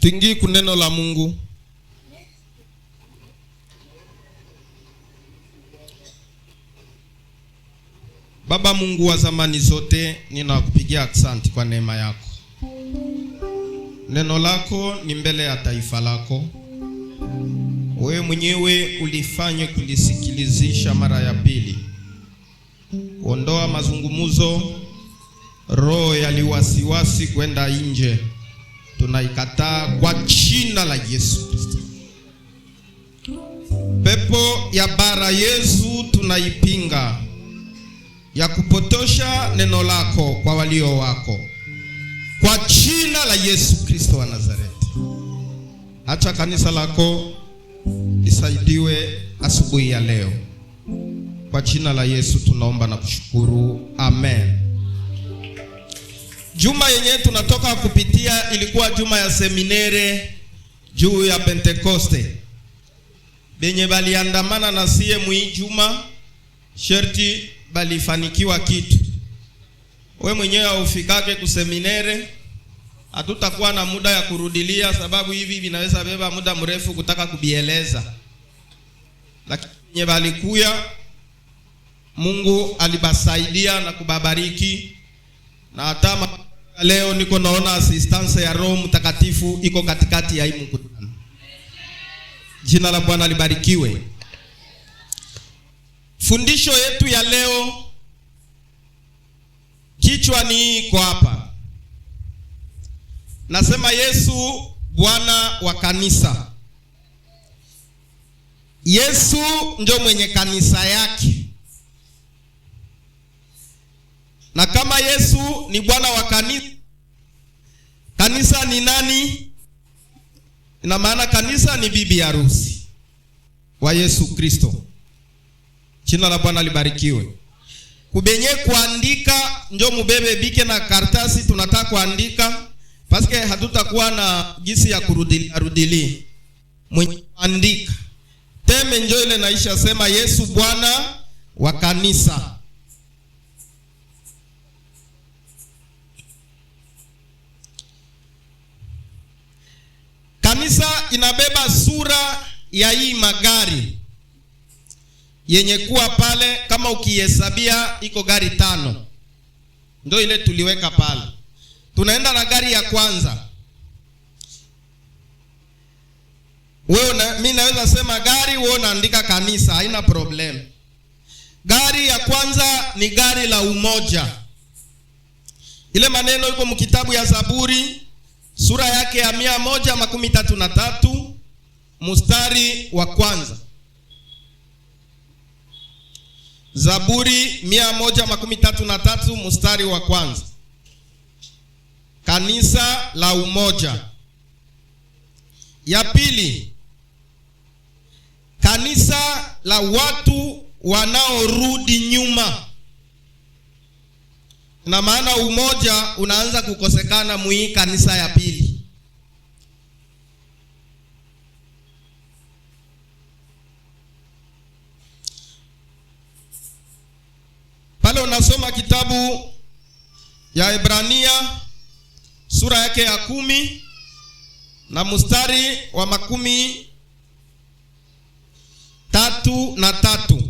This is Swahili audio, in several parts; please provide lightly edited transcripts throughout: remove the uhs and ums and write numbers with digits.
Tuingie kuneno la Mungu. Baba Mungu wa zamani zote, ninakupigia asante kwa neema yako. Neno lako ni mbele ya taifa lako. Wewe mwenyewe ulifanye kulisikilizisha mara ya pili. Ondoa mazungumuzo, roho ya liwasiwasi kwenda nje. Tunaikataa kwa jina la Yesu Kristo. Pepo ya bara Yesu tunaipinga, ya kupotosha neno lako kwa walio wako, kwa jina la Yesu Kristo wa Nazareti. Acha kanisa lako lisaidiwe asubuhi ya leo. Kwa jina la Yesu tunaomba na kushukuru. Amen. Juma yenye tunatoka kupitia ilikuwa juma ya seminere juu ya Pentekoste. Benye baliandamana na sie mwi juma sherti balifanikiwa kitu. We mwenyewe ufikake kuseminere, hatutakuwa na muda ya kurudilia, sababu hivi vinaweza beba muda mrefu kutaka kubieleza. Lakini benye balikuya, Mungu alibasaidia na kubabariki. Na hata leo niko naona assistance ya Roho Mtakatifu iko katikati ya hii mkutano. Jina la Bwana libarikiwe. Fundisho yetu ya leo, kichwa ni iko hapa. Nasema Yesu Bwana wa kanisa. Yesu ndio mwenye kanisa yake. Na kama Yesu ni Bwana wa kanisa, kanisa ni nani? Ina maana kanisa ni bibi harusi wa Yesu Kristo. Jina la Bwana libarikiwe. Kubenye kuandika njo mubebe bike na karatasi, tunataka kuandika paske hatutakuwa na gisi ya kurudili. Mwenye kuandika teme njo ile naisha sema Yesu Bwana wa kanisa. Kanisa inabeba sura ya hii magari yenye kuwa pale. Kama ukihesabia iko gari 5. Ndio ile tuliweka pale. Tunaenda na gari ya kwanza. Mimi naweza sema gari, wewe unaandika kanisa, haina problem. Gari ya kwanza ni gari la umoja. Ile maneno iko mkitabu ya Zaburi sura yake ya 133 mstari wa kwanza. Zaburi 133 mstari wa kwanza. Kanisa la umoja. Ya pili, kanisa la watu wanaorudi nyuma. Na maana umoja unaanza kukosekana mwi kanisa ya pili. Pale unasoma kitabu ya Ebrania sura yake ya 10 na mstari wa 33.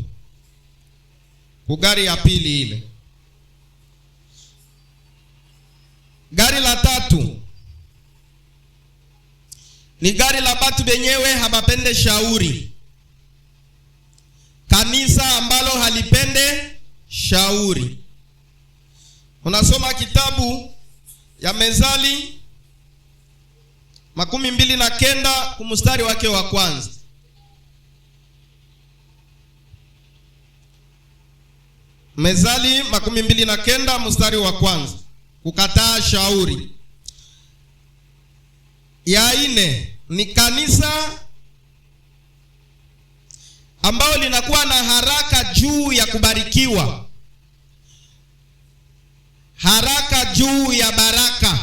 Ugari ya pili ile. Gari la 3 ni gari la batu benyewe habapende shauri. Kanisa ambalo halipende shauri. Unasoma kitabu ya Mezali 29 kumstari wake wa kwanza. Mezali 29 mstari wa kwanza. Kukataa shauri. Ya 4 ni kanisa ambao linakuwa na haraka juu ya kubarikiwa, haraka juu ya baraka.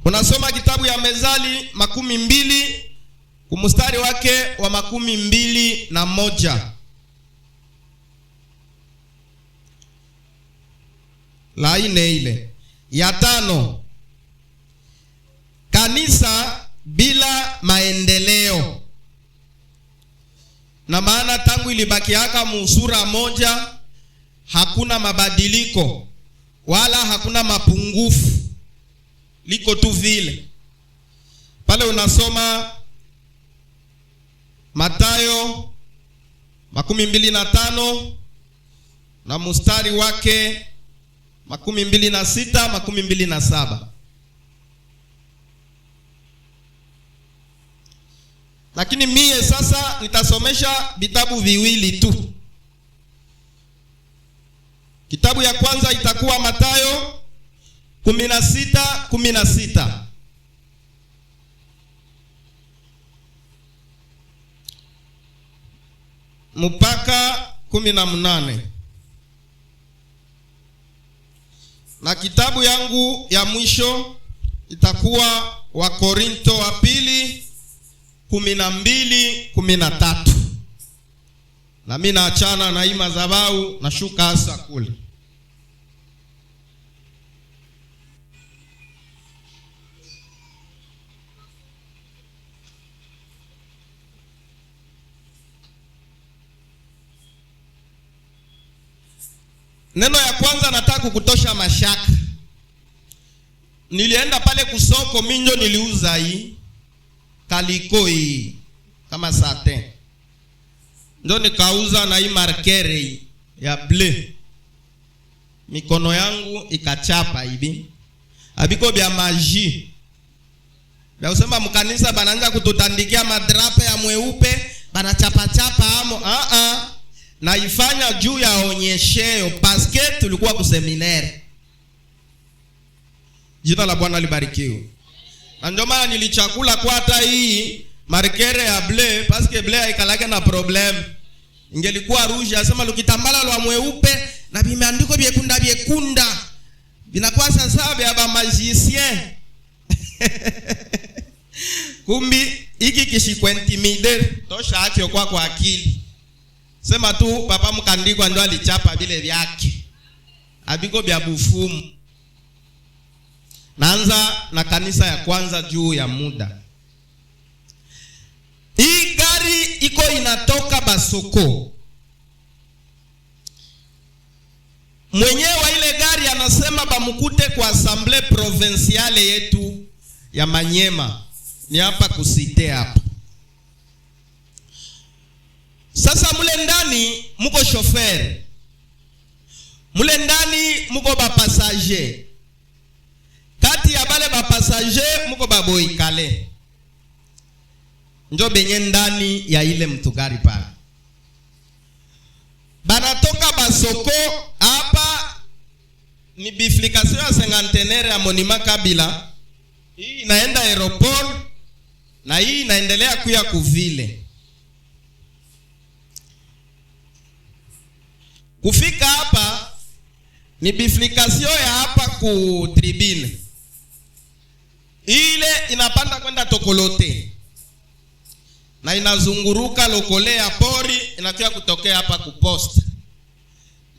Unasoma kitabu ya Mezali 20 kumstari wake wa 21. La 4 ile. Ya 5 kanisa bila maendeleo. Na maana tangu ilibakiaka musura moja hakuna mabadiliko wala hakuna mapungufu, liko tu vile. Pale unasoma Mathayo 25 na mstari wake 26, 27. Lakini mie sasa nitasomesha vitabu viwili tu. Kitabu ya kwanza itakuwa Mathayo 16:16 mpaka 18. Na kitabu yangu ya mwisho itakuwa Wakorinto wa pili 12:13. Na mimi naachana na hii madhabahu na shuka hasa kule. Neno ya kwanza nataka kukutosha mashaka. Nilienda pale kusoko minjo, niliuza hii kaliko hii kama satin. Ndio nikauza na hii markere ya bleu. Mikono yangu ikachapa hivi. Abiko bya maji. Bya usema mkanisa banaanza kututandikia madrape ya mweupe, banachapa chapa amo. Naifanya juu ya onyesheo paske tulikuwa kuseminere. Jina la Bwana libarikiwe. Ndio maana nilichakula kwa hata hii markere ya bleu paske bleu haikalake na problem. Ingelikuwa rouge asema lukitambala lwa mweupe na bimeandiko biekunda binakuwa sasa bya magicien. Kumbi hiki kishikwintimide tosha acho kwa akili. Sema tu papa mkandikwa ndo alichapa bile vyake. Abiko bya bufumu. Naanza na kanisa ya kwanza juu ya muda. Hii gari iko inatoka Basoko. Mwenyewe wa ile gari anasema bamukute kwa assemblée provinciale yetu ya Manyema. Ni hapa kusite hapa. Sasa mule ndani muko chauffeur. Mule ndani muko ba passager. Kati ya bale ba passager muko ba boikale. Njo benye ndani ya ile mtugari pale. Banatoka Basoko hapa ni biflikasyon ya 50 ya Monument Kabila. Hii inaenda aeroport na hii inaendelea kuya kuvile. Kufika hapa ni biflikasyon ya hapa ku tribune. Ile inapanda kwenda Tokolote. Na inazunguruka Lokole ya pori inakuja kutokea hapa ku post.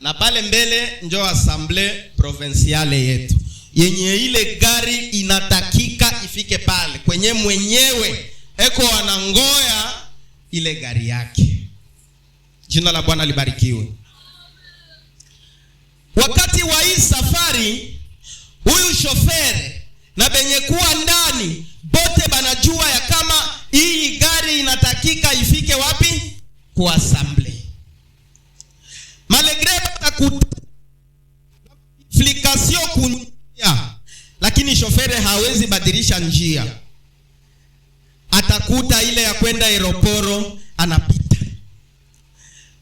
Na pale mbele njo assemblée provinciale yetu. Yenye ile gari inatakika ifike pale kwenye mwenyewe eko anangoya ile gari yake. Jina la Bwana libarikiwe. Wakati wa hii safari huyu shofere na benye kuwa ndani bote banajua ya kama hii gari inatakika ifike wapi? Kwa assembly. Malgré flikasyon kunia, lakini shofere hawezi badilisha njia. Atakuta ile ya kwenda aeroporo anapita.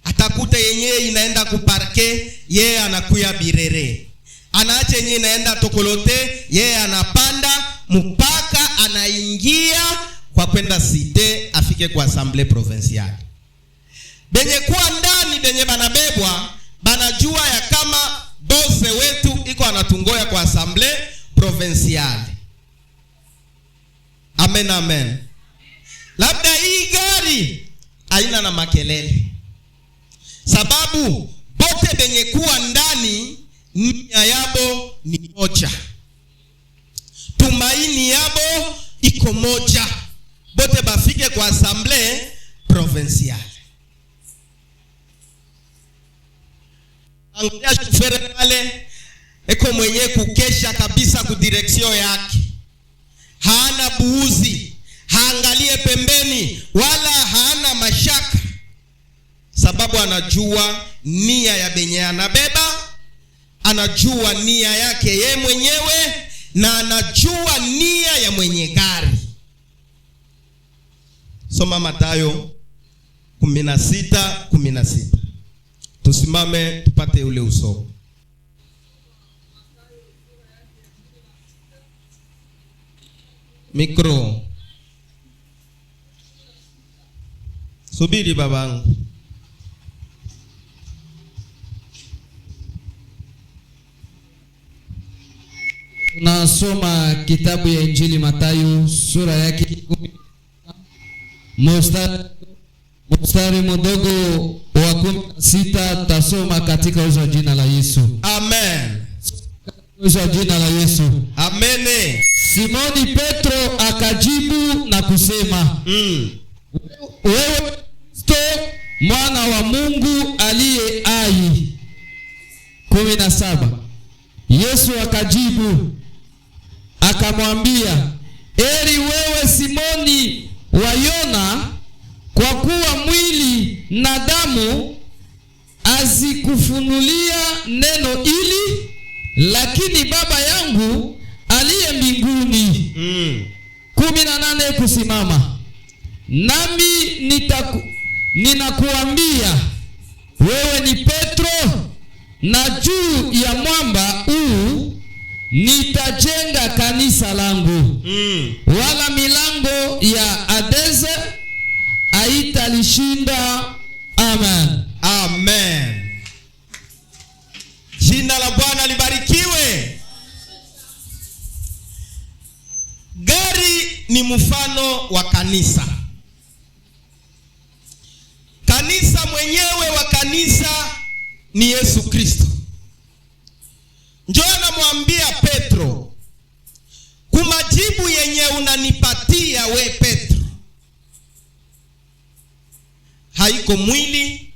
Atakuta yenyewe inaenda kuparke, yeye anakuya Birere. Anaache yenyewe inaenda Tokolote, yeye anapanda mpaka anaingia kwa kwenda site afike kwa assemblée provinciale. Benye kuwa ndani benye banabebwa banajua ya kama bose wetu iko anatungoya kwa assemblée provinciale. Amen, amen. Labda hii gari haina na makelele. Sababu bote benye kuwa ndani nia yabo ni moja. Tumaini yabo iko moja, bote bafike kwa assemblée provinciale. Angalia shofere pale eko mwenye kukesha kabisa ku direction yake, hana buuzi, haangalie pembeni wala hana mashaka, sababu anajua nia ya benye anabeba, anajua nia yake ye mwenyewe, na anajua nia ya mwenye gari. Soma Mathayo 16:16. Tusimame tupate ule uso. Mikro. Subiri babangu. Tunasoma kitabu ya Injili Mathayo sura yake 10 mstari mdogo wa 16. Tasoma katika uzo jina la Yesu. Amen. Uzo jina la Yesu. Amen. Simoni Petro akajibu na kusema, wewe Kristo mwana wa Mungu aliye hai. 17. Yesu akajibu akamwambia, heri wewe Simoni wa Yona, kwa kuwa mwili na damu azikufunulia neno hili, lakini Baba yangu aliye mbinguni. 18. Kusimama. Nami ninakuambia wewe ni Petro, na juu ya mwamba huu nitajenga kanisa langu, wala milango ya Hadesi haitalishinda. Amen. Amen. Jina la Bwana libarikiwe. Gari ni mfano wa kanisa. Kanisa mwenyewe wa kanisa ni Yesu Kristo. Njoo namwambia Petro, kumajibu yenye unanipatia we Petro, haiko mwili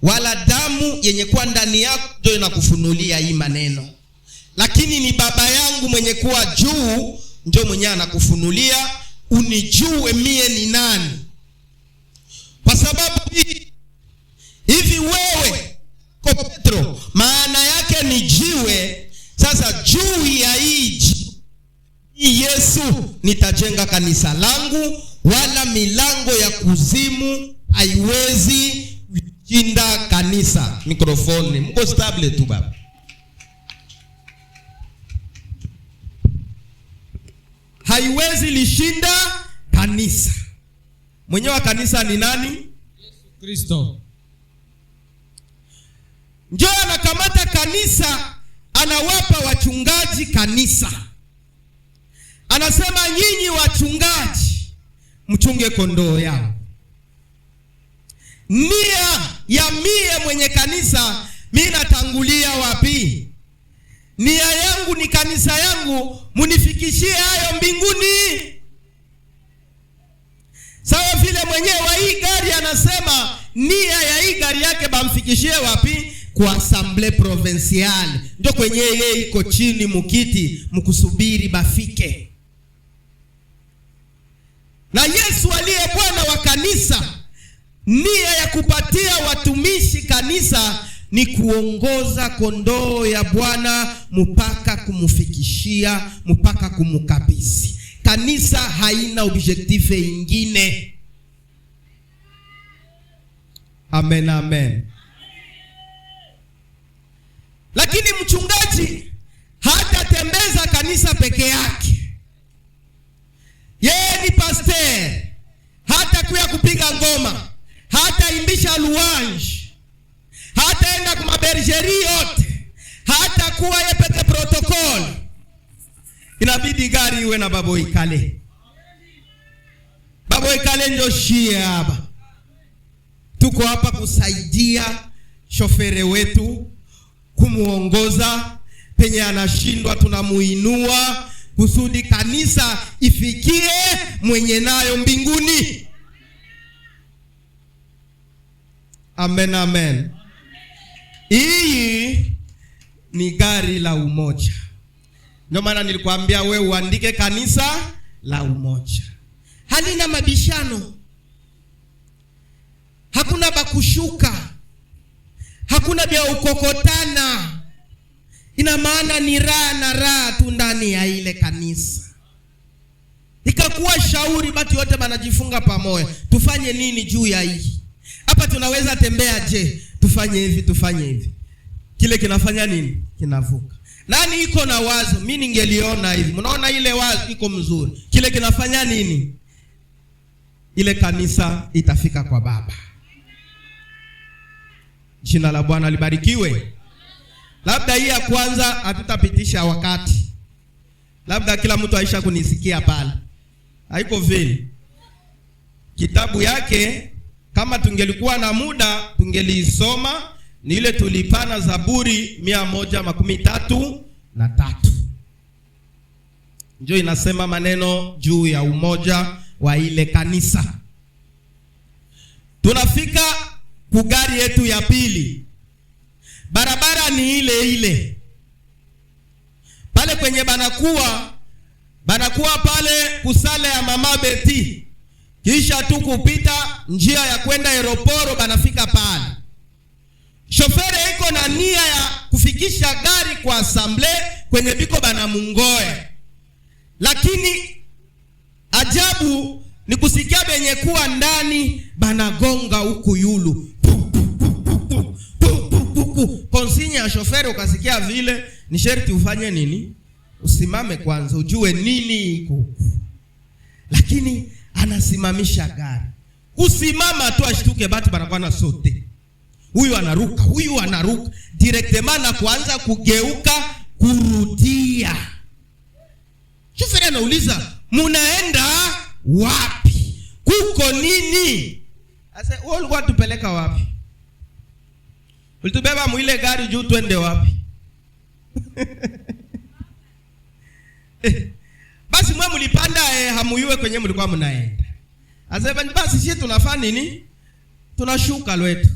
wala damu yenye kuwa ndani yako ndio inakufunulia hii maneno, lakini ni Baba yangu mwenye kuwa juu ndio mwenye anakufunulia unijue mie ni nani. Kwa sababu hivi wewe kwa Petro maana yake ni jiwe. Sasa juu ya hii Yesu nitajenga kanisa langu, wala milango ya kuzimu haiwezi kushinda kanisa. Mikrofoni mko stable tu baba. Haiwezi lishinda kanisa. Mwenyewe wa kanisa ni nani? Yesu Kristo. Njoo anakamata kanisa, anawapa wachungaji kanisa. Anasema nyinyi wachungaji mchunge kondoo yao. Nia ya mie mwenye kanisa, mimi natangulia wapi? Nia yangu ni kanisa yangu munifikishie hayo mbinguni. Sawa vile mwenyewe wa hii gari anasema nia ya hii gari yake bamfikishie wapi? Kwa assemblée provinciale. Ndio kwenye yeye iko chini mukiti mkusubiri bafike. Na Yesu aliye Bwana wa kanisa, nia ya kupatia watumishi kanisa ni kuongoza kondoo ya Bwana mpaka kumufikishia, mpaka kumukabisi. Kanisa haina objectif ingine. Amen, amen. Lakini mchungaji hatatembeza kanisa peke yake. Yeye ni pastor. Hata kuya kupiga ngoma, hata imbisha louange, hata enda kwa mabergerie yote, hata kuwa yepete protocol. Inabidi gari iwe na babo ikale. Babo ikale ndio shie hapa. Tuko hapa kusaidia shofere wetu, kumuongoza penye anashindwa tunamuinua, kusudi kanisa ifikie mwenye nayo mbinguni. Amen, amen. Hii ni gari la umoja. Ndio maana nilikwambia we uandike kanisa la umoja. Halina mabishano. Hakuna bakushuka. Hakuna bia ukokotana. Ina maana ni raha na raha tu ndani ya ile kanisa. Ikakuwa shauri batu yote banajifunga pamoja. Tufanye nini juu ya hii? Hapa tunaweza tembea je? Tufanye hivi, tufanye hivi. Kile kinafanya nini? Kinavuka. Nani iko na wazo? Mimi ningeliona hivi. Mnaona ile wazo iko mzuri. Kile kinafanya nini? Ile kanisa itafika kwa Baba. Jina la Bwana libarikiwe. Labda hii ya kwanza hatutapitisha wakati. Labda kila mtu aisha kunisikia pale. Haiko vile. Kitabu yake kama tungelikuwa na muda tungelisoma, ni ile tulipana Zaburi 133. Ndio inasema maneno juu ya umoja wa ile kanisa. Tunafika kugari yetu ya pili. Barabara ni ile ile. Pale kwenye banakuwa pale kusale ya Mama Beti. Kisha tu kupita njia ya kwenda aeroporo banafika pale. Shofere iko na nia ya kufikisha gari kwa asamble kwenye biko banamungoe. Lakini ajabu ni kusikia benye kuwa ndani banagonga huku yulu. Konsinya ya shofere ukasikia vile, ni sherti ufanye nini? Usimame kwanza ujue nini iko. Lakini anasimamisha gari. Usimama tu ashtuke batu banakuwa na sote. Huyu anaruka directement na kuanza kugeuka kurudia. Shoferi anauliza, "Munaenda wapi? Kuko nini?" Asa, "Wewe ulikuwa tupeleka wapi? Ulitubeba muile gari juu twende wapi?" Basi mwe mlipanda hamuyue kwenye mlikuwa mnaenda. Asa, "Basi sisi tunafanya nini? Tunashuka lwetu."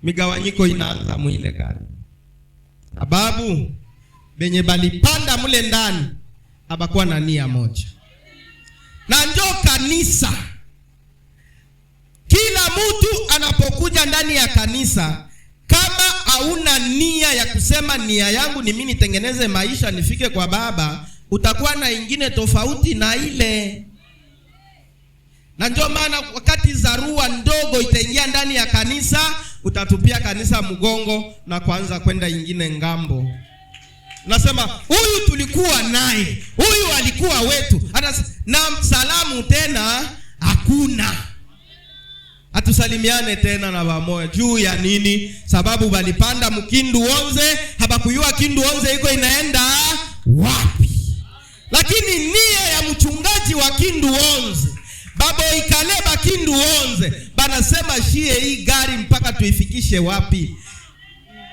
Migawanyiko inaanza muile gari. Sababu benye balipanda mule ndani abakuwa na nia moja. Na njoo kanisa. Kila mtu anapokuja ndani ya kanisa, kama hauna nia ya kusema nia yangu ni mimi nitengeneze maisha nifike kwa Baba, utakuwa na ingine tofauti na ile. Na njoo maana wakati zarua ndogo itaingia ndani ya kanisa, utatupia kanisa mgongo na kuanza kwenda ingine ngambo. Nasema huyu tulikuwa naye, huyu alikuwa wetu, hata na salamu tena hakuna. Atusalimiane tena na bamoja. Juu ya nini? Sababu balipanda mkindu 11, habakuyua kindu 11 iko inaenda wapi. Lakini nia ya mchungaji wa kindu 11, babo ikaleba kindu 11, banasema shie hii gari mpaka tuifikishe wapi?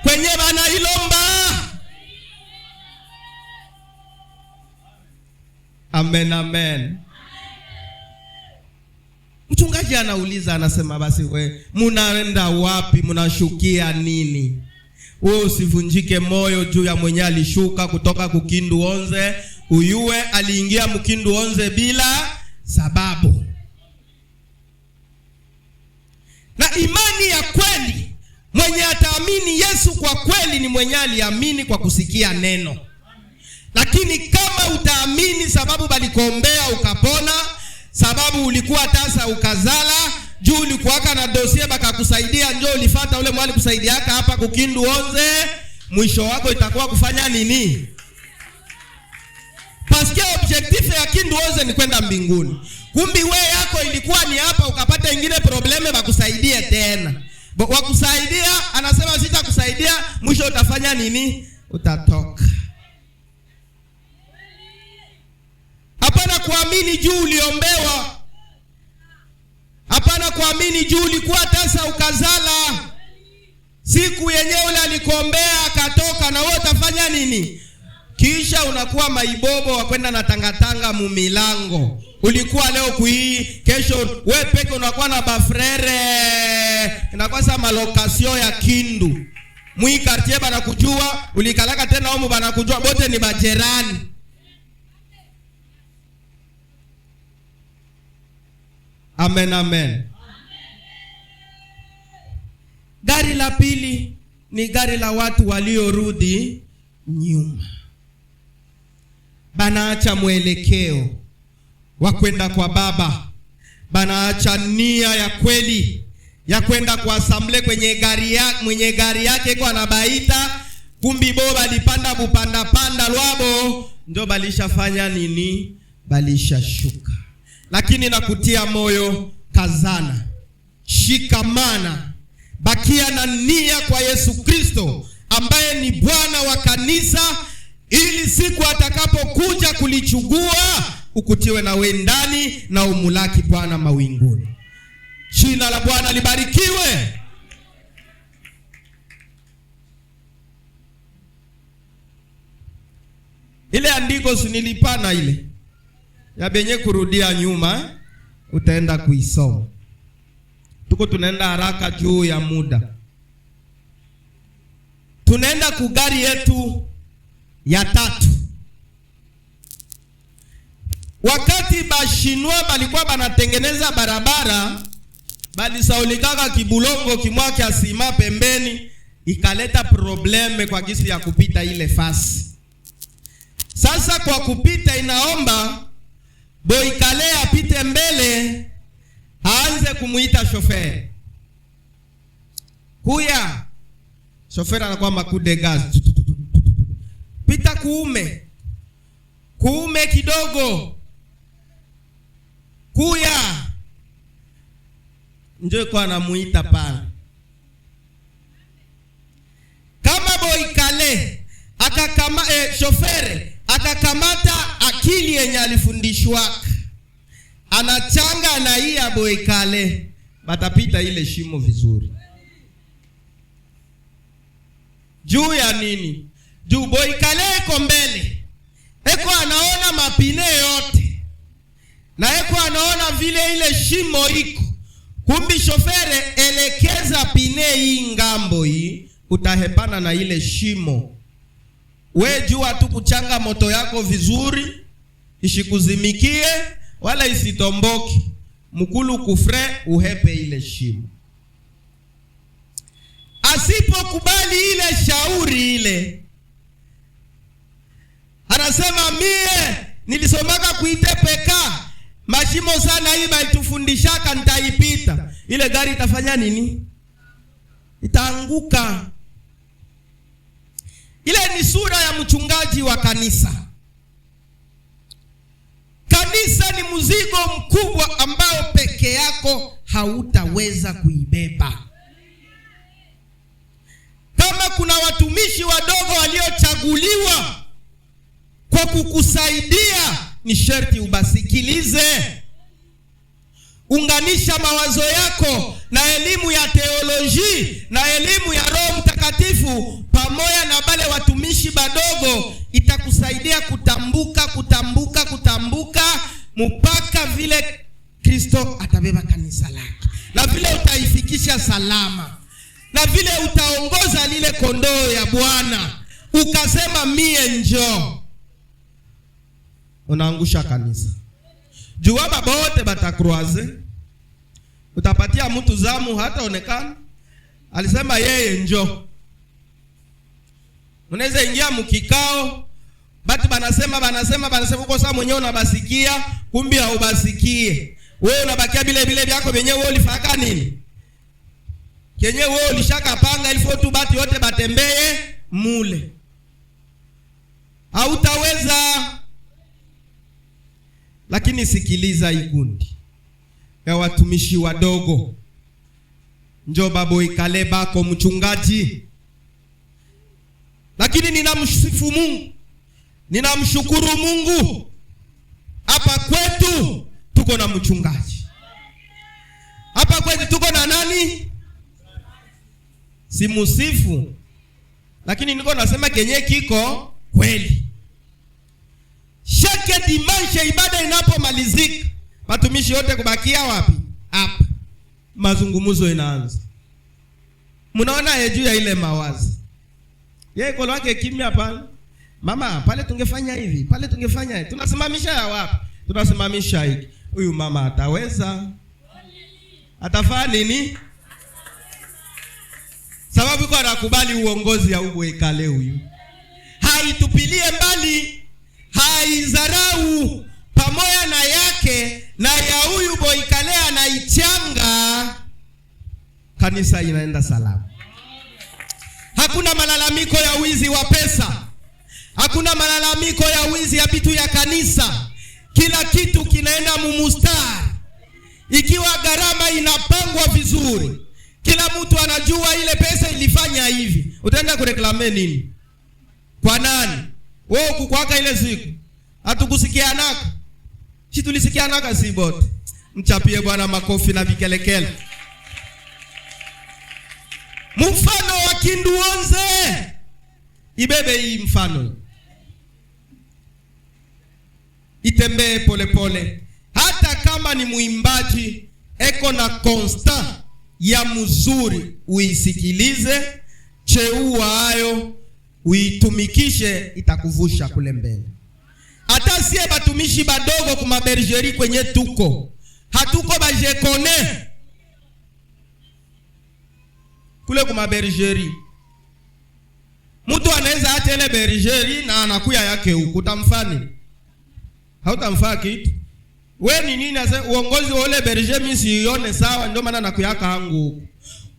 Kwenye bana ilomba. Amen, amen. Mchungaji anauliza, anasema, "Basi we munaenda wapi? Munashukia nini?" Wewe usivunjike moyo juu ya mwenye alishuka kutoka kukindu 11. Uyue aliingia mkindu 11 bila sababu. Na imani ya kweli, mwenye ataamini Yesu kwa kweli ni mwenye aliamini kwa kusikia neno. Lakini kama utaamini sababu balikombea ukapona, sababu ulikuwa tasa ukazala, juu ulikuwaka na dosie bakakusaidia, njoo ulifuata ule mwali kusaidiaka hapa kukindu 11, mwisho wako itakuwa kufanya nini? Paske objective ya kindu 11 ni kwenda mbinguni. Kumbi we yako ilikuwa ni hapa ukapata ingine probleme bakusaidie tena. Wakusaidia, anasema sitakusaidia, mwisho utafanya nini? Utatoka. Hapana kuamini juu uliombewa. Hapana kuamini juu ulikuwa tasa ukazala. Siku yenyewe ule alikombea akatoka, na wewe utafanya nini? kisha unakuwa maibobo wa kwenda na tangatanga mumilango. Ulikuwa leo kuhii, kesho we peke unakuwa na bafrere. Inakuwa sa malokasio ya Kindu. Mui quartier bana kujua, ulikalaka tena omu bana kujua, bote ni bajerani. Amen, amen. Gari la pili ni gari la watu waliorudi nyuma. Banaacha mwelekeo wa kwenda kwa Baba. Banaacha nia ya kweli ya kwenda kwa asamble kwenye gari yake kwa nabaita. Kumbi bo balipanda bupanda panda lwabo. Ndio balishafanya nini? Balishashuka. Lakini nakutia moyo, kazana, shikamana, bakia na nia kwa Yesu Kristo ambaye ni Bwana wa kanisa, ili siku atakapokuja kulichugua ukutiwe na we ndani na umulaki Bwana mawinguni. Jina la Bwana libarikiwe. Ile andiko sinilipana ile ya benye kurudia nyuma, utaenda kuisoma. Tuko tunaenda haraka juu ya muda. Tunaenda kugari yetu ya tatu. Wakati bashinwa balikuwa banatengeneza barabara, balisaulikaka kibulongo kimwake asima pembeni, ikaleta probleme kwa gisi ya kupita ile fasi. Sasa kwa kupita inaomba Boikale apite mbele, aanze kumuita shoferi. Kuya. Shoferi anakuwa makude gas. Pita kuume. Kuume kidogo. Kuya. Njoo kwa anamuita pale. Kama Boikale shoferi akakamata akili yenye alifundishwa, anachanga na hii ya Boikale, batapita ile shimo vizuri. Juu ya nini? Juu Boikale eko mbele, eko anaona mapine yote, na eko anaona vile ile shimo iko. Kumbi shofere, elekeza pine hii ngambo hii, utahepana na ile shimo. We jua tu kuchanga moto yako vizuri, ishikuzimikie wala isitomboki. Mukulu kufre uhepe ile shimo. Asipokubali ile shauri ile, anasema mie nilisomaka kuite peka, mashimo sana hii baitufundishaka nitaipita. Ile gari itafanya nini? Itaanguka. Ile ni sura ya mchungaji wa kanisa. Kanisa ni mzigo mkubwa ambao peke yako hautaweza kuibeba. Kama kuna watumishi wadogo waliochaguliwa kwa kukusaidia, ni sharti ubasikilize. Unganisha mawazo yako na elimu ya teoloji na elimu ya Roho Mtakatifu pamoja na wale watumishi badogo, itakusaidia kutambuka mpaka vile Kristo atabeba kanisa lake, na vile utaifikisha salama, na vile utaongoza lile kondoo ya Bwana. Ukasema mie njoo, unaangusha kanisa. Jua baba wote batakruaze, utapatia mtu zamu hata onekana alisema yeye njoo. Unaweza ingia mkikao, batu banasema uko saa mwenyewe unabasikia, kumbi haubasikie. Wewe unabakia bile byako benyewe wewe ulifaka nini? Kenye wewe ulishaka panga ilifo tu batu yote batembee mule. Hautaweza. Lakini sikiliza ikundi ya watumishi wadogo. Njoo Boikale bako mchungaji. Lakini ninamsifu Mungu, ninamshukuru Mungu, hapa kwetu tuko na mchungaji. Hapa kwetu tuko na nani? Simusifu, lakini niko nasema kenye kiko kweli. Shake dimanche ibada inapomalizika, watumishi wote kubakia wapi? Hapa. Mazungumzo inaanza. Mnaona juu ya ile mawazo. Yeye kolo wake kimya pale. Mama, pale tungefanya hivi, pale tungefanya hivi. Tunasimamisha ya wapi? Tunasimamisha hiki. Huyu mama ataweza? Atafanya nini? Sababu kwa anakubali uongozi ya ubwekale huyu. Haitupilie mbali, haizarau, pamoja na yake na ya huyu boikale anaichanga, kanisa inaenda salama. Hakuna malalamiko ya wizi wa pesa. Hakuna malalamiko ya wizi ya vitu ya kanisa. Kila kitu kinaenda mumustari. Ikiwa gharama inapangwa vizuri, kila mtu anajua ile pesa ilifanya hivi, utaenda kureklame nini? Kwa nani? Wewe kukwaka ile siku hatukusikianaka. Si tulisikianaka si bote. Mchapie Bwana makofi na vikelekele. Mfano wa Kinduonze. Ibebe hii mfano. Itembee pole pole. Hata kama ni muimbaji eko na constant ya mzuri, uisikilize, cheua hayo, uitumikishe, itakuvusha kule mbele. Hata sie batumishi badogo kuma bergerie kwenye tuko, hatuko bajekone kule kuma bergerie. Mtu anaweza hata ile bergerie na anakuya yake huko, utamfani? Hautamfaa kitu. Wewe ni nini ase uongozi wa ile bergerie mimi sione sawa, ndio maana nakuyaka hangu huko.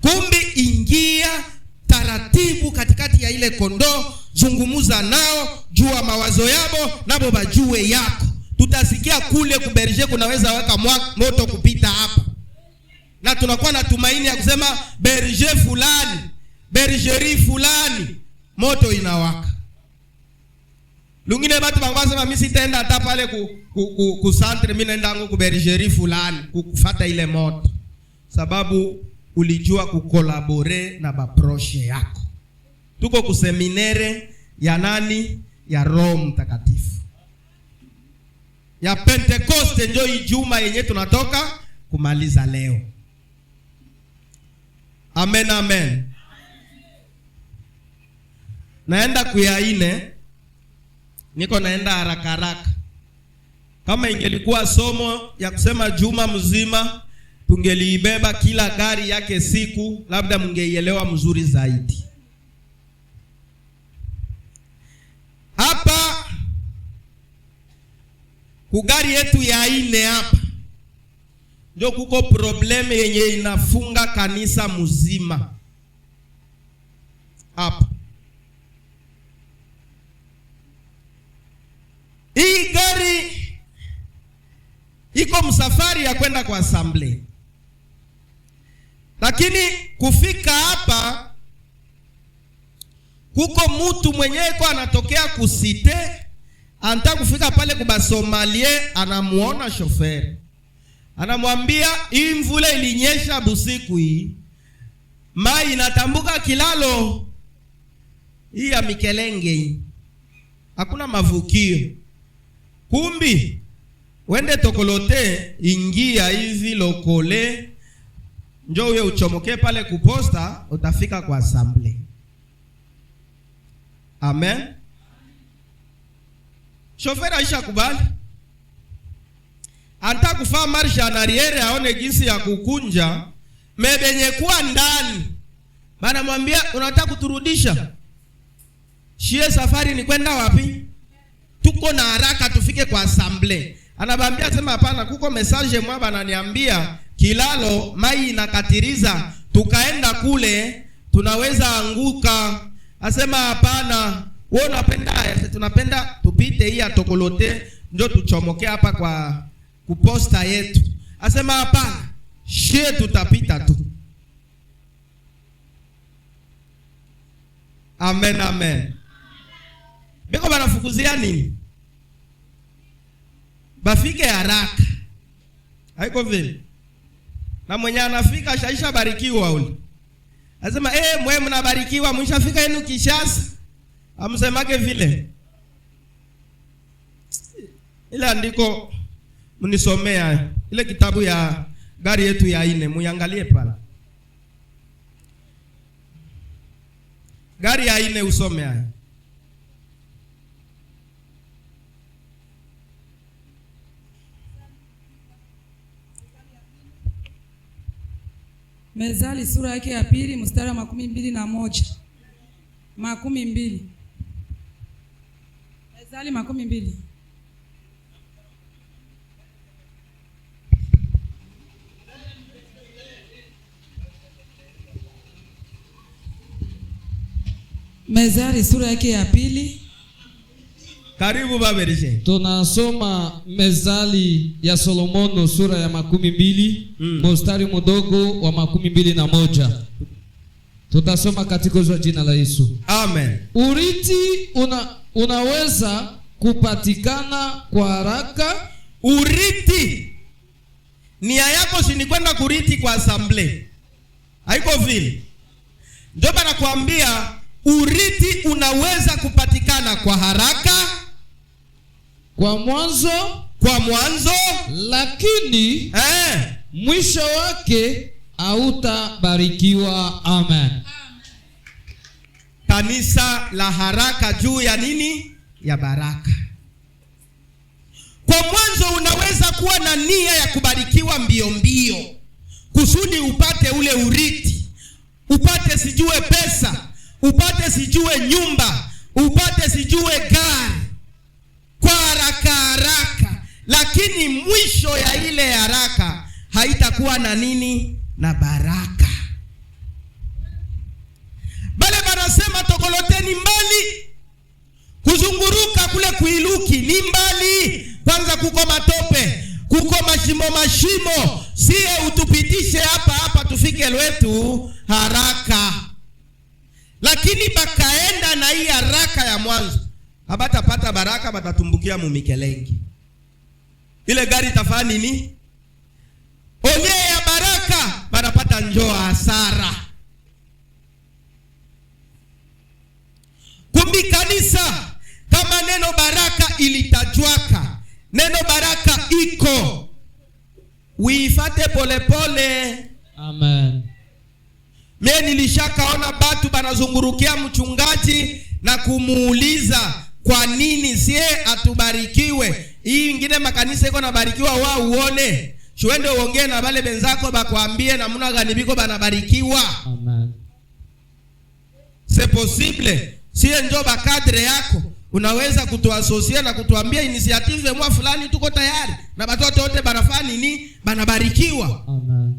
Kumbi ingia taratibu katikati ya ile kondoo, zungumuza nao, jua mawazo yabo, nabo bajue yako. Tutasikia kule ku bergerie kunaweza weka moto kupita hapa. Na tunakuwa na tumaini ya kusema bergerie fulani, bergerie fulani, moto inawaka. Lungine batu bangwa sema mimi sitaenda hata pale ku centre, mimi naenda ngo ku bergerie fulani kufuata ile moto. Sababu ulijua kukolabore na baproche yako. Tuko kuseminere ya nani? Ya Roho Mtakatifu. Ya Pentecoste ndio Ijumaa yenye tunatoka kumaliza leo. Amen, amen. Naenda kuyaine. Niko naenda haraka haraka. Kama ingelikuwa somo ya kusema juma mzima, tungeliibeba kila gari yake siku, labda mngeielewa mzuri zaidi. Hapa kugari yetu ya ine hapa ndio kuko probleme yenye inafunga kanisa mzima. Hapa hii gari iko msafari ya kwenda kwa assembly. Lakini kufika hapa kuko mtu mwenyewe kwa anatokea kusite, anataka kufika pale kuba Somalie, anamuona shoferi. Anamwambia hii mvula ilinyesha busiku hii, mai inatambuka kilalo hii ya Mikelenge hii, hakuna mavukio. Kumbi wende Tokolote, ingia hivi Lokole, njoo wewe uchomoke pale kuposta, utafika kwa assembly. Amen. Shoferi aisha kubali. Anta kufaa marsha na riere aone jinsi ya kukunja, mebenye kuwa ndani. Bana mwambia unataka kuturudisha? Shie safari ni kwenda wapi? Tuko na haraka tufike kwa assembly. Anabambia sema hapana, kuko message mwaba ananiambia kilalo mai inakatiriza, tukaenda kule tunaweza anguka. Asema hapana, wewe unapenda tunapenda tupite hii ya Tokolote ndio tuchomoke hapa kwa kuposta yetu. Asema hapana, shie tutapita tu. Amen, amen. Beko banafukuzia nini? Bafike haraka. Haiko vile. Na mwenye anafika shaisha barikiwa ule. Asema mwe mnabarikiwa mshafika yenu Kishasa. Amsemake vile. Ile andiko mnisomea ile kitabu ya gari yetu ya 4, muangalie pale. Gari ya 4 usome haya. Mezali sura yake ya 2 mstari wa 21. 20. Mezali 20. Mezali sura yake ya 2. Karibu baberishe. Tunasoma Mezali ya Solomono sura ya 20, mstari mdogo wa 21. Tutasoma katika jina la Yesu. Amen. Urithi unaweza kupatikana kwa haraka. Urithi nia yako si ni kwenda kurithi kwa assembly. Haiko vile. Ndio bana kuambia urithi unaweza kupatikana kwa haraka, kwa mwanzo, lakini mwisho wake hautabarikiwa. Amen. Kanisa la haraka juu ya nini? Ya baraka. Kwa mwanzo unaweza kuwa na nia ya kubarikiwa mbio mbio, kusudi upate ule urithi, upate sijue pesa, upate sijue nyumba, upate sijue gari kwa haraka, lakini mwisho ya ile haraka haitakuwa na nini? Na baraka. Bale banasema tokoloteni mbali, kuzunguruka kule kuiluki ni mbali. Kwanza kuko matope, kuko mashimo, sie utupitishe hapa tufike lwetu haraka. Lakini bakaenda na hii haraka ya mwanzo, habatapata baraka, batatumbukia mumikelenge. Ile gari tafanya nini? Onye ya baraka banapata njoo hasara. Kumbi kanisa, kama neno baraka ilitajwaka, neno baraka iko, uifate polepole. Amen. Mimi nilishakaona batu banazungurukia mchungaji na kumuuliza kwa nini sie atubarikiwe. Hii ingine makanisa iko nabarikiwa, wao uone. Shuende uongee na wale benzako bakwambie namna gani biko banabarikiwa. Amen. C'est possible. Sie njo bakadre yako, unaweza kutuasosia na kutuambia initiative mwa fulani tuko tayari. Na watoto wote banafanya nini? Banabarikiwa. Amen.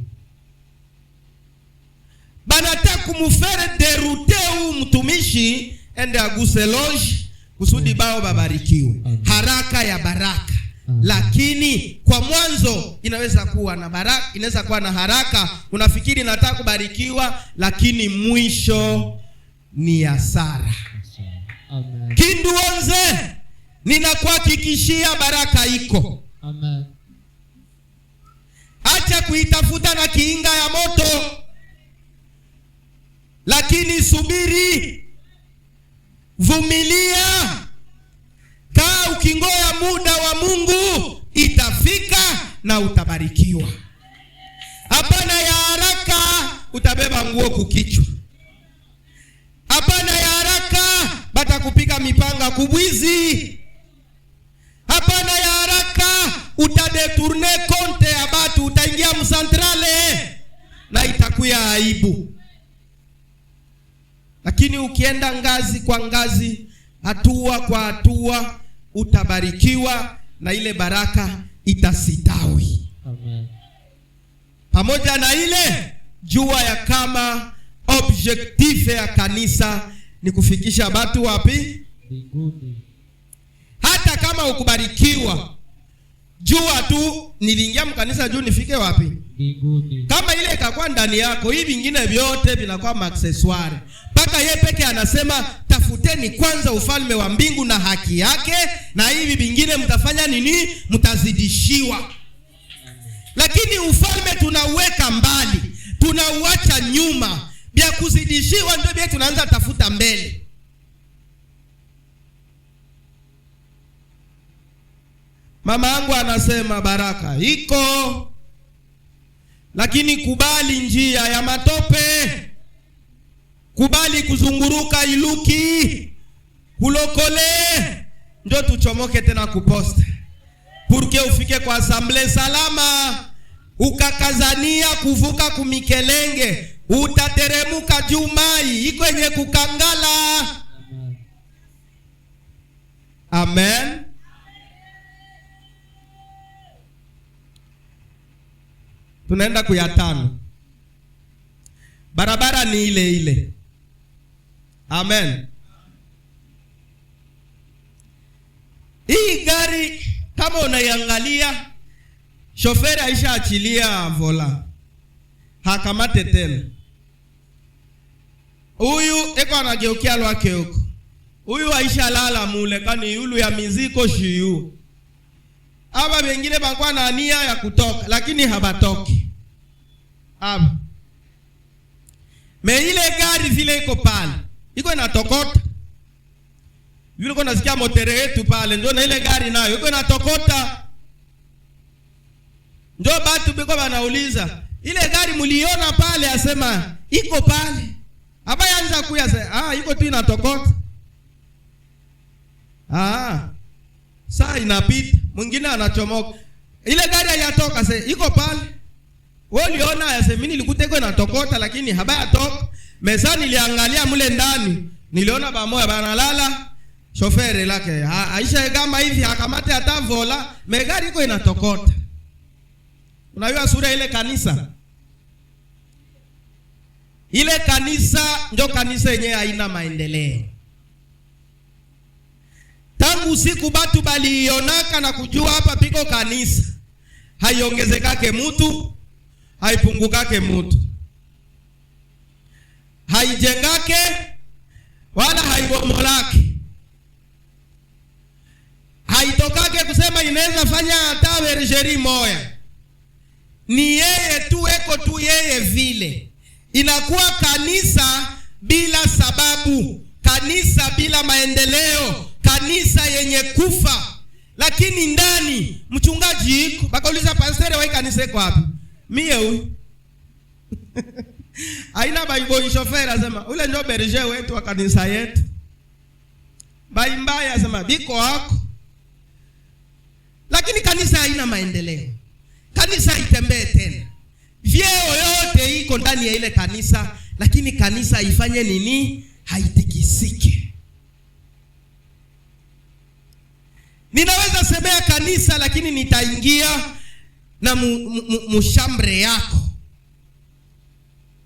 Banataka kumufere derute huu mtumishi ende aguse loji kusudi bao babarikiwe. Haraka ya baraka. Lakini kwa mwanzo inaweza kuwa na baraka, inaweza kuwa na haraka, unafikiri nataka kubarikiwa, lakini mwisho ni hasara. Amen. Kinduonze, ninakuhakikishia baraka iko. Amen. Acha kuitafuta na kiinga ya moto, lakini subiri, vumilia, kaa ukingoya muda wa Mungu, itafika na utabarikiwa. Hapana ya haraka utabeba nguo kukichwa. Hapana ya haraka batakupika mipanga kubwizi. Hapana ya haraka utadetourne konte ya batu, utaingia msantrale na itakuya aibu. Lakini ukienda ngazi kwa ngazi, hatua kwa hatua, utabarikiwa na ile baraka itasitawi. Amen. Pamoja na ile jua ya kama objective ya kanisa ni kufikisha watu wapi? Mbinguni. Hata kama ukubarikiwa, jua tu niliingia mkanisa juu nifike wapi? Mbinguni. Kama ile ikakuwa ndani yako, hivi vingine vyote vinakuwa accessoire. Paka yeye peke anasema tafuteni kwanza ufalme wa mbingu na haki yake, na hivi vingine mtafanya nini? Mtazidishiwa. Lakini ufalme tunauweka mbali, tunauacha nyuma. Bia kuzidishiwa ndio bia tunaanza tafuta mbele. Mama yangu anasema baraka iko, lakini kubali njia ya matope, kubali kuzunguruka iluki, ulokole, ndio tuchomoke tena kuposte. Purke ufike kwa asamble salama, ukakazania kuvuka kumikelenge, utateremuka jumai, iko yenye kukangala. Amen. Tunaenda kuyatano. Barabara ni ile ile. Amen. Hii gari kama unaiangalia, shoferi aisha achilia vola, hakamate tena. Huyu eko anageukia lwake huko. Huyu aisha lala mule kani yulu ya miziko shiyu. Aba wengine bakwa na nia ya kutoka lakini habatoki. Aba. Me ile gari vile iko pale, iko inatokota. Vile uko nasikia motere yetu pale, ndio na ile gari nayo iko inatokota. Ndio batu biko banauliza, ile gari muliona pale? Asema iko pale. Aba yanza kuya sasa, iko tu inatokota. Saa inapita, mwingine anachomoka. Ile gari hayatoka sasa, iko pale. Wewe uliona yase, mimi nilikuta iko inatokota lakini habaya toka. Mesa niliangalia mule ndani, niliona bamoya banalala. Shoferi lake aisha kama hivi akamate hata vola, megari iko inatokota. Unajua sura ile kanisa? Ile kanisa ndio kanisa yenyewe haina maendeleo. Tangu siku batu balionaka na kujua hapa piko kanisa, haiongezekake mtu, haipungukake mtu, haijengake wala haibomolake, haitokake kusema inaweza fanya hata bergerie moya. Ni yeye tu, eko tu yeye vile. Inakuwa kanisa bila sababu, kanisa bila maendeleo, kanisa yenye kufa. Lakini ndani mchungaji iko, bakauliza pastor wa kanisa iko wapi? Mie huyu. Aina Bible shofera asema ule ndio berger wetu wa kanisa yetu. Mbaya asema biko wako. Lakini kanisa haina maendeleo. Kanisa haitembee tena. Vyeo yote iko ndani ya ile kanisa, lakini kanisa ifanye nini? Haitikisike. Ninaweza semea kanisa lakini nitaingia na mushambre yako.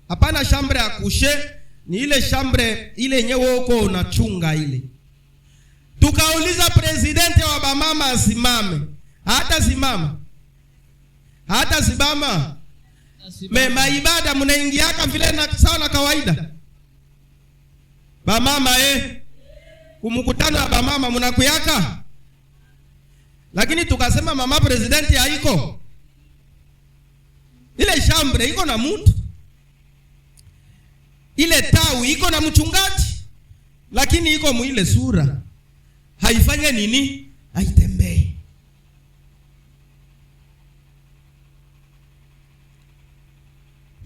Hapana shambre ya kushe, ni ile shambre ile yenyewe uko unachunga ile. Tukauliza presidente wa bamama asimame. Hata simama. Hata simama. Mema ibada mnaingiaka vile na sawa na kawaida. Bamama kumukutano wa bamama mnakuyaka. Lakini tukasema mama presidenti haiko. Ile shambre iko na mtu. Ile tawi iko na mchungaji. Lakini iko muile sura. Haifanye nini? Haitembei.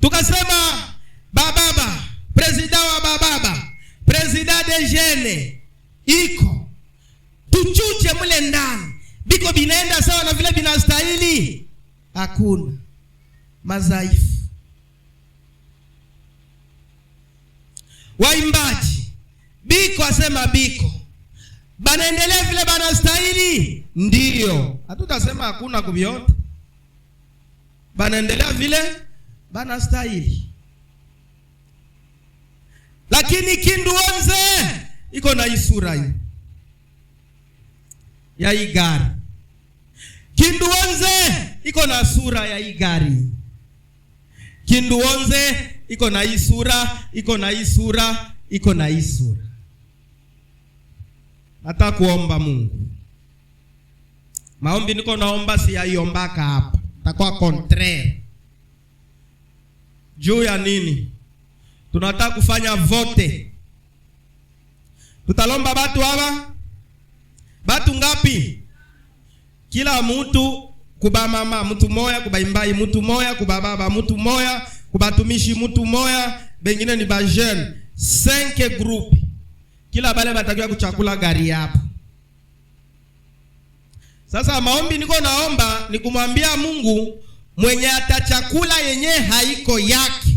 Tukasema bababa, presida wa bababa, presida de jene iko. Tuchuje mule ndani. Biko binaenda sawa na vile binastahili? Hakuna. Mazaifu. Waimbaji biko asema biko. Banaendelea vile banastahili? Ndiyo. Hatutasema hakuna kuvyote. Banaendelea vile banastahili. Lakini Kinduonze iko na isura hii ya hii gari. Kinduonze iko na sura ya hii gari. Kinduonze iko na hii sura, iko na hii sura, iko na hii sura. Hata kuomba Mungu. Maombi niko naomba si yaiombaka hapa. Takuwa contraire. Juu ya nini? Tunataka kufanya vote. Tutalomba batu hawa. Batu ngapi? kila mtu kuba mama mtu moya, kuba imbai mtu moya, kuba baba mtu moya, kuba tumishi mtu moya, bengine ni ba jeune 5 group. Kila bale batakiwa kuchakula gari hapo. Sasa maombi niko naomba ni kumwambia Mungu mwenye atachakula yenye haiko yake,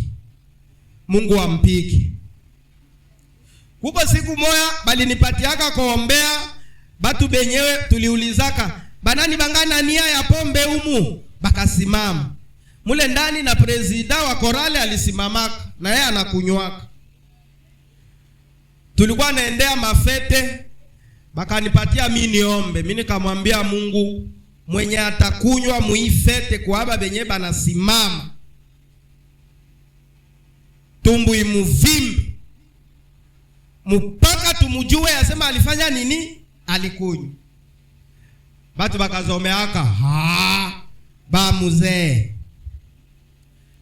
Mungu ampike. Kuko siku moya bali nipatiaka kuombea batu benyewe, tuliulizaka banani bangana nia ya pombe umu, bakasimama mule ndani na presida wa korale alisimamaka na yeye anakunywaka. Tulikuwa naendea mafete, bakanipatia mimi niombe. Mimi nikamwambia Mungu mwenye atakunywa muifete kwa aba benye banasimama tumbu imuvimbi mpaka tumujue yasema alifanya nini, alikunywa. Batu bakazomeaka ba muzee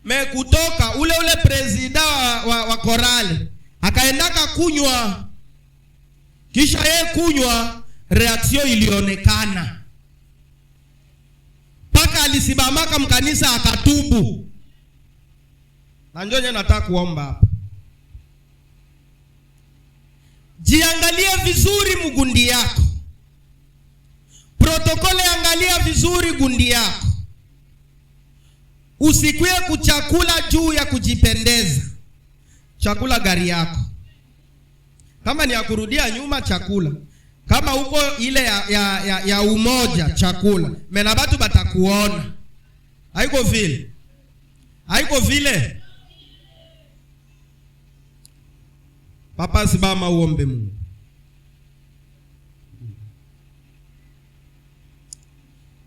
me kutoka ule presida wa korale akaendaka kunywa. Kisha yeye kunywa, reaction ilionekana paka alisimamaka mkanisa akatubu. Na njonye nataka kuomba hapa, jiangalie vizuri mugundi yako, protokole angalia vizuri gundi yako. Usikwie kuchakula juu ya kujipendeza, chakula gari yako. Kama ni ya kurudia nyuma, chakula. Kama uko ile ya umoja, chakula. Mena batu batakuona. Haiko vile. Haiko vile. Papa sibama uombe Mungu.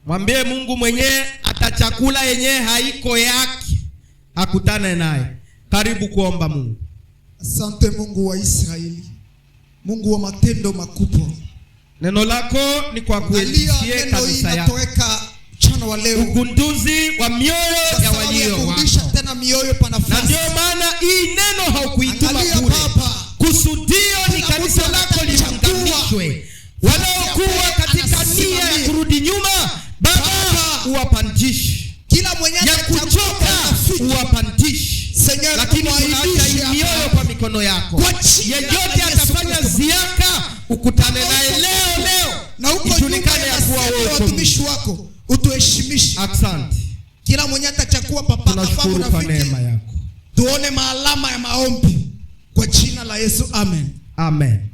Mwambie Mungu mwenye atachakula yenye haiko yake, akutane naye. Karibu kuomba Mungu. Asante Mungu wa Israeli, Mungu wa matendo makubwa. Neno lako ni kwa kuelishie kanisa yako. Mchana wa leo ugunduzi wa mioyo ya walio wako. Tena mioyo pa nafasi. Na ndio maana hii neno haukuituma bure. Kusudio ni kanisa lako liunganishwe. Wanaokuwa katika nia ya kurudi nyuma, Baba uwapandishe. Kila mwenye ya kuchoka uwapandishe. Lakini tunaacha mioyo kwa mikono yako. Yeyote atafanya ziaka, ukutane naye leo. Na uko ijulikane ya kuwa wewe watumishi wako utuheshimishe. Asante. Kila mwenye atachukua papa tunashukuru na kwa neema yako. Tuone maalama ya maombi kwa jina la Yesu. Amen. Amen.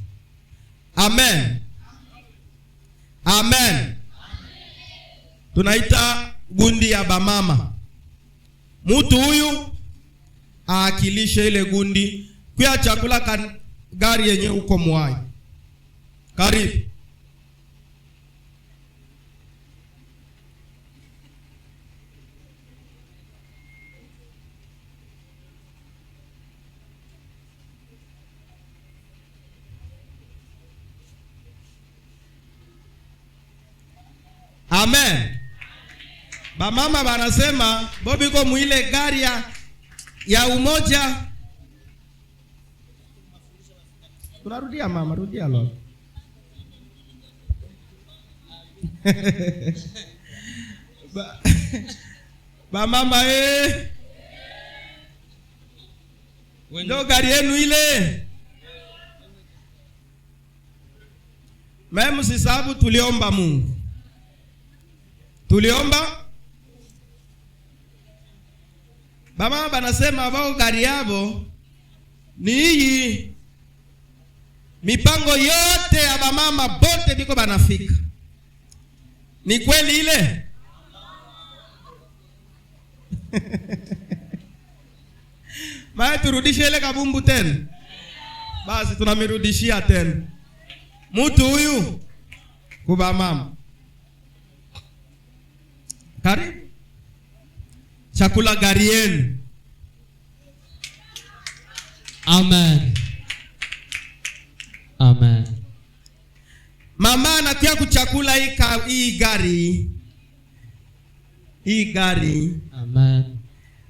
Amen. Amen. Tunaita gundi ya bamama. Mtu huyu aakilishe ile gundi kwa chakula gari yenye uko mwai. Karibu. Amen. Bamama banasema bobi ko muile gari ya umoja. Tunarudia mama, rudia lo. Bamama ndio gari yenu ile. Mimi sisabu tuliomba Mungu. Tuliomba. Bamama banasema bao gari yabo ni hii. Mipango yote ya bamama bote biko banafika. Ni kweli ile? Maya turudishe ile kabumbu tena. Basi tunamirudishia tena. Mtu huyu kuba mama. Karibu. Chakula gari yenu. Amen. Amen. Mama anatia kuchakula hii gari. Hii gari. Amen.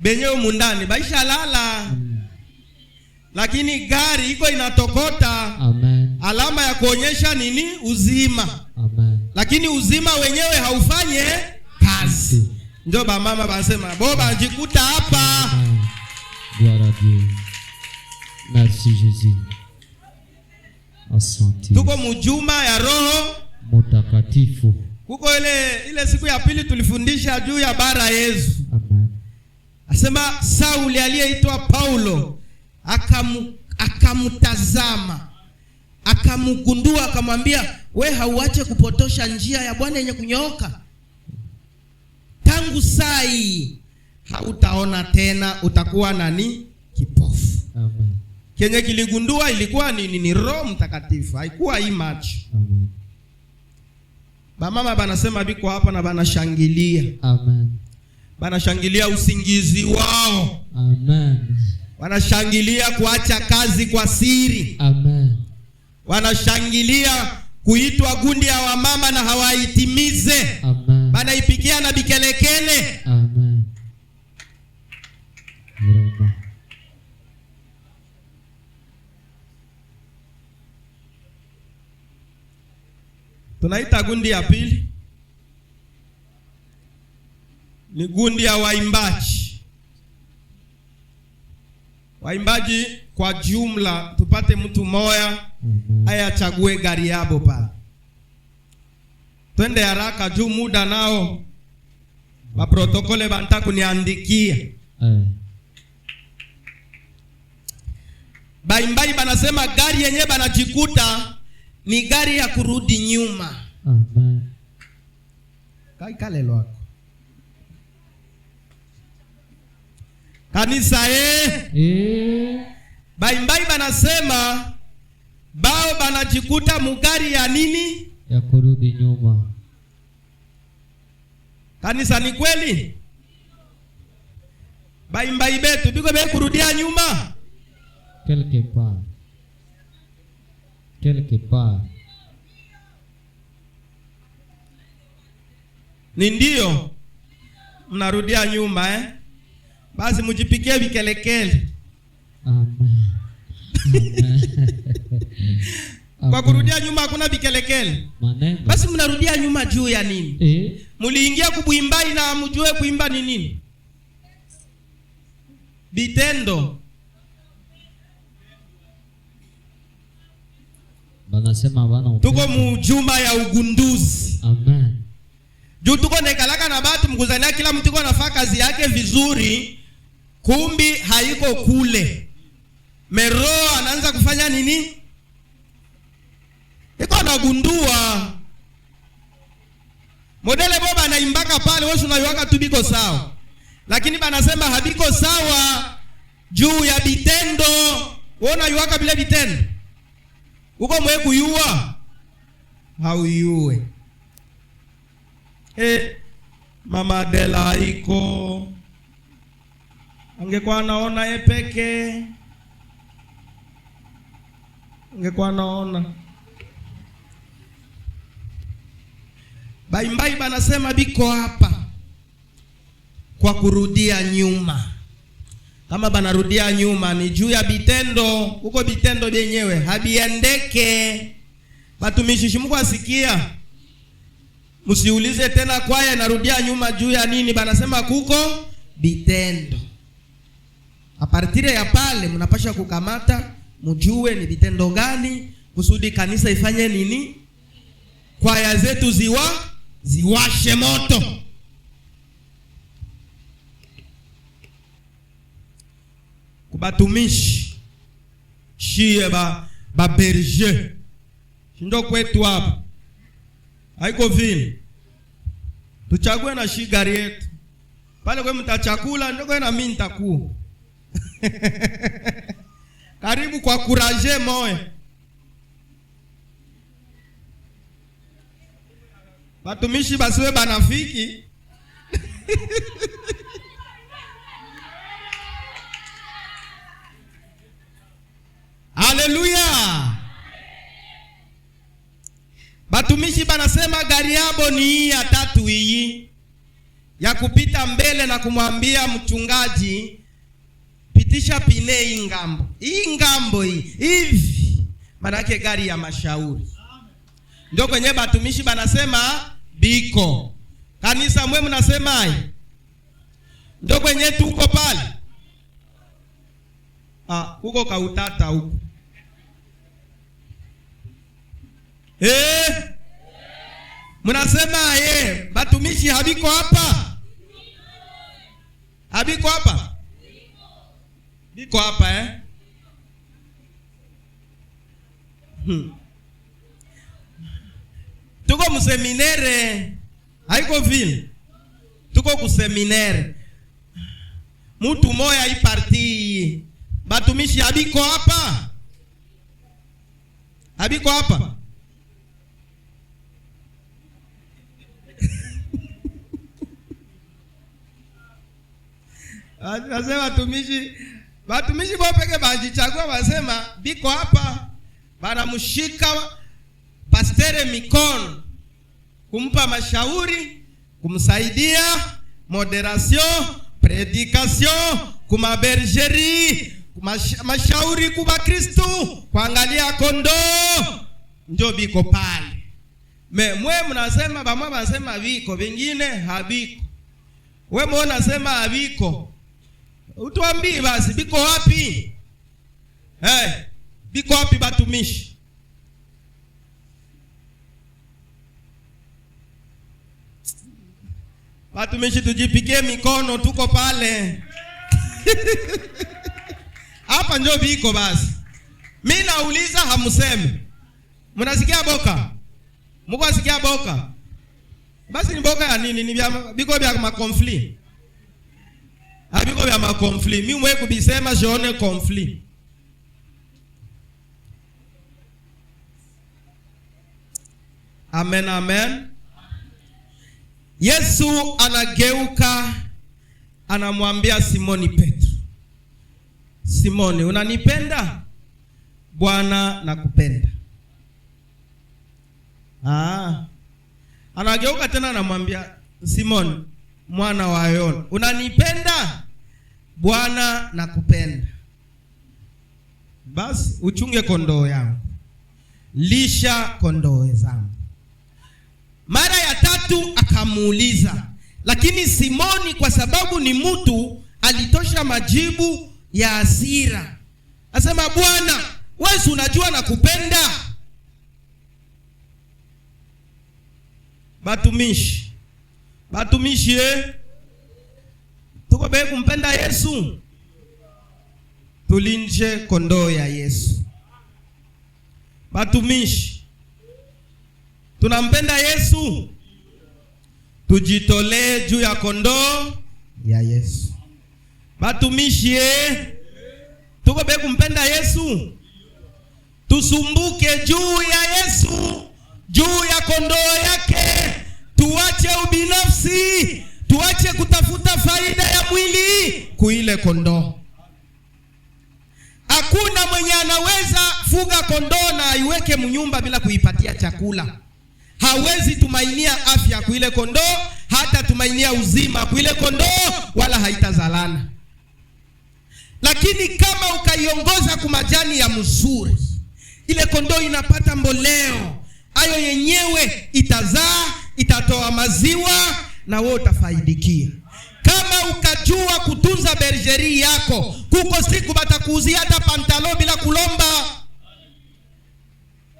Benye umundani baisha lala. Lakini gari iko inatokota. Amen. Alama ya kuonyesha nini? Uzima. Amen. lakini uzima wenyewe haufanye kazi. Ndio ba mama basema boba jikuta hapa. Gloire à Dieu. Merci Jésus. Asante. Tuko mjuma ya Roho Mtakatifu. Kuko ile siku ya pili tulifundisha juu ya bara Yesu. Amen. Asema Sauli aliyeitwa Paulo akamtazama, akamgundua, akamwambia, we hauache kupotosha njia ya Bwana yenye kunyooka. Tangu saa hii hautaona tena, utakuwa nani? Kipofu. Amen. Kenye kiligundua ilikuwa ni Roho Mtakatifu, haikuwa hii macho. Amen. Bamama banasema biko hapa na banashangilia. Amen. Banashangilia usingizi wao. Amen. Wanashangilia kuacha kazi kwa siri. Amen. Wanashangilia kuitwa gundi ya wamama na hawaitimize. Amen. Banaipikia na bikelekele. Amen. Amen. Tunaita gundi ya pili ni gundi ya waimbaji. Waimbaji kwa jumla, tupate mtu moya aya chague gari yabo pale. Twende haraka juu muda nao wa protokole banta kuniandikia. Baimbai banasema gari yenye banajikuta ni gari ya kurudi nyuma. Amen. Kaikale lwako. Kanisa Baimbai banasema bao banajikuta mugari ya nini? Ya kurudi nyuma. Kanisa ni kweli? Baimbai betu biko be kurudia nyuma? Quelque part. Quelque part. Ni ndio mnarudia nyuma Basi mujipikie vikelekele. Amen. Kwa kurudia nyuma hakuna vikelekele. Maneno. Basi mnarudia nyuma juu ya nini? Muliingia kubuimbai na mjue kuimba ni nini? Bitendo. Banasema bana. Tuko mjuma ya ugunduzi. Amen. Juu tuko nekalaka na batu mkuzania kila mtu kwa nafaa kazi yake vizuri, kumbi haiko kule. Mero anaanza kufanya nini? Iko nagundua. Modele boba anaimbaka pale, wewe unaiwaka tu biko sawa. Lakini banasema habiko sawa juu ya bitendo. Wewe unaiwaka bila bitendo. Uko mwe kuyua? Hauyue. Mama Adela iko. Angekuwa naona yeye peke. Angekuwa naona. Baimbai banasema biko hapa kwa kurudia nyuma. Kama banarudia nyuma ni juu ya bitendo, huko bitendo byenyewe habiendeke. Batumishi shimuko asikia. Msiulize tena kwaya narudia nyuma juu ya nini, banasema kuko bitendo. A partire ya pale mnapasha kukamata, mjue ni bitendo gani kusudi kanisa ifanye nini? Kwaya zetu ziwashe moto. Kubatumishi shie ba berger. Shindo kwetu hapa. Haiko vile. Tuchague na shigari yetu. Pale kwa mtachakula ndio kwa na mimi nitakuwa. Karibu kwa kuraje moyo. Batumishi basiwe banafiki. Haleluya. Batumishi banasema gari yabo ni hii ya tatu hii ya kupita mbele na kumwambia mchungaji pitisha pine hii ngambo. Hii ngambo hii hivi. Maana yake gari ya mashauri. Ndio kwenye batumishi banasema biko. Kanisa mwe mnasema ai. Ndio kwenye tuko pale. Huko kautata huko. Mnasema batumishi habiko hapa? Habiko hapa? Biko hapa Tuko mseminere. Haiko vile. Tuko kuseminere. Mtu moya iparti. Batumishi habiko hapa? Habiko hapa? Wasema batumishi bopeke banjichagua, wasema biko hapa. Banamshika pastere mikono, kumpa mashauri, kumsaidia moderation, predication, kuma bergerie, mashauri kuba Kristo, kuangalia kondoo. Ndio biko pale. Mwe mnasema bamwe banasema biko, vingine habiko. Wewe mbona unasema habiko? Utuambie basi biko wapi? Biko wapi batumishi? Batumishi tujipigie mikono, tuko pale. Hapa ndio biko basi. Mimi nauliza hamsemi. Mnasikia boka? Mko asikia boka? Basi ni boka ya nini? Ni biko vya makonfli. Habiko vya makonfli. Mimi mwe kubisema jone konfli. Amen, amen. Yesu anageuka, anamwambia Simoni Petro, Simoni, unanipenda? Bwana, nakupenda. Anageuka tena anamwambia Simoni, mwana wa Yona, unanipenda? Bwana, nakupenda. Basi uchunge kondoo yangu, lisha kondoo zangu. Mara ya tatu akamuuliza, lakini Simoni kwa sababu ni mtu alitosha majibu ya hasira. Asema, Bwana, wewe unajua nakupenda. Batumishi tuko bebe kumpenda Yesu. Tulinje kondoo ya Yesu. Batumishi, tunampenda Yesu. Tujitolee juu ya kondoo ya Yesu. Batumishi tuko bebe kumpenda Yesu. Tusumbuke juu ya Yesu, juu ya kondoo yake. Tuache ubinafsi, tuache kutafuta faida ya mwili kuile kondoo. Hakuna mwenye anaweza fuga kondoo na aiweke mnyumba bila kuipatia chakula. Hawezi tumainia afya kuile kondoo, hata tumainia uzima kuile kondoo, wala haitazalana. Lakini kama ukaiongoza kumajani ya mzuri, ile kondoo inapata mboleo, ayo yenyewe itazaa, itatoa maziwa na wewe utafaidikia. Kama ukajua kutunza bergerie yako, kuko siku batakuuzia hata pantalo bila kulomba.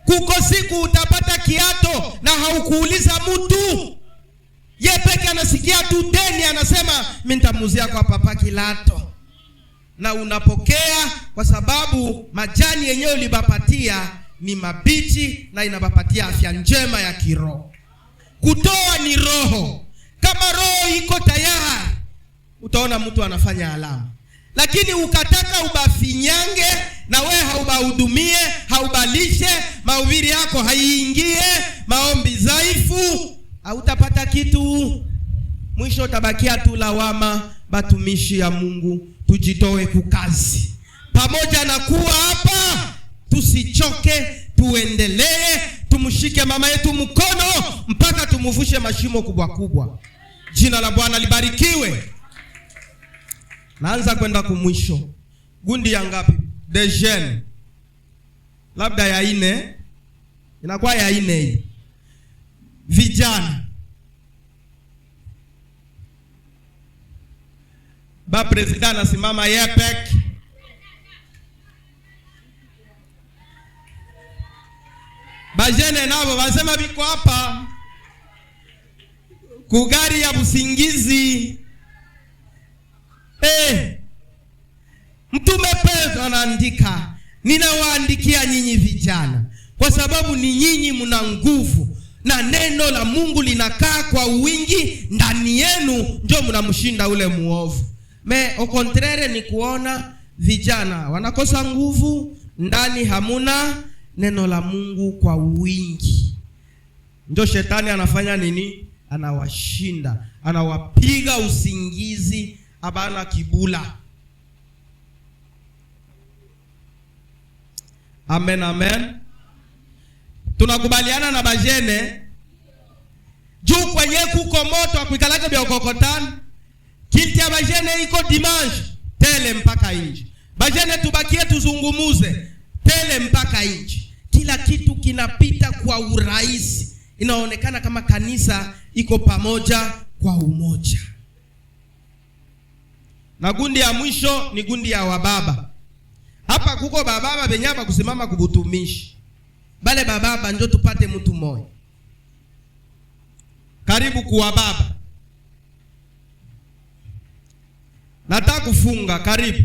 Kuko siku utapata kiato na haukuuliza mtu. Ye peke anasikia tu deni, anasema mimi nitamuzia kwa papa kilato. Na unapokea kwa sababu majani yenyewe ulibapatia ni mabichi na inabapatia afya njema ya kiroho. Kutoa ni roho. Kama roho iko tayari, utaona mtu anafanya alama. Lakini ukataka ubafinyange na we haubahudumie, haubalishe, mahubiri yako haiingie, maombi dhaifu, hautapata kitu. Mwisho utabakia tu lawama. Batumishi ya Mungu, tujitoe kukazi. Pamoja na kuwa hapa, tusichoke, tuendelee, tumshike mama yetu mkono mpaka tumuvushe mashimo kubwa kubwa. Jina la Bwana libarikiwe. Naanza kwenda kumwisho. Gundi ya ngapi? De jeune. Labda ya 4. Inakuwa ya 4 hii. vijana. Ba president anasimama yepek. Bajene nabo basema biko hapa kugari ya Busingizi. Mtume Petro anaandika, ninawaandikia nyinyi vijana kwa sababu ni nyinyi mna nguvu na neno la Mungu linakaa kwa wingi ndani yenu, ndio mnamshinda ule muovu. Au contraire ni kuona vijana wanakosa nguvu, ndani hamuna neno la Mungu kwa wingi. Ndio shetani anafanya nini? Anawashinda, anawapiga usingizi, abana kibula. Amen, amen. Tunakubaliana na bajene juu kwenye kuko moto akuikalake bya ukokotani. Kilti ya bajene iko dimanche tele mpaka inji. Bajene tubakie tuzungumuze tele mpaka inji. Kila kitu kinapita kwa urahisi. Inaonekana kama kanisa iko pamoja kwa umoja. Na gundi ya mwisho ni gundi ya wababa. Hapa kuko bababa benyaba kusimama kubutumishi. Bale bababa ndio tupate mtu moja. Karibu kuwa baba. Nataka kufunga, karibu.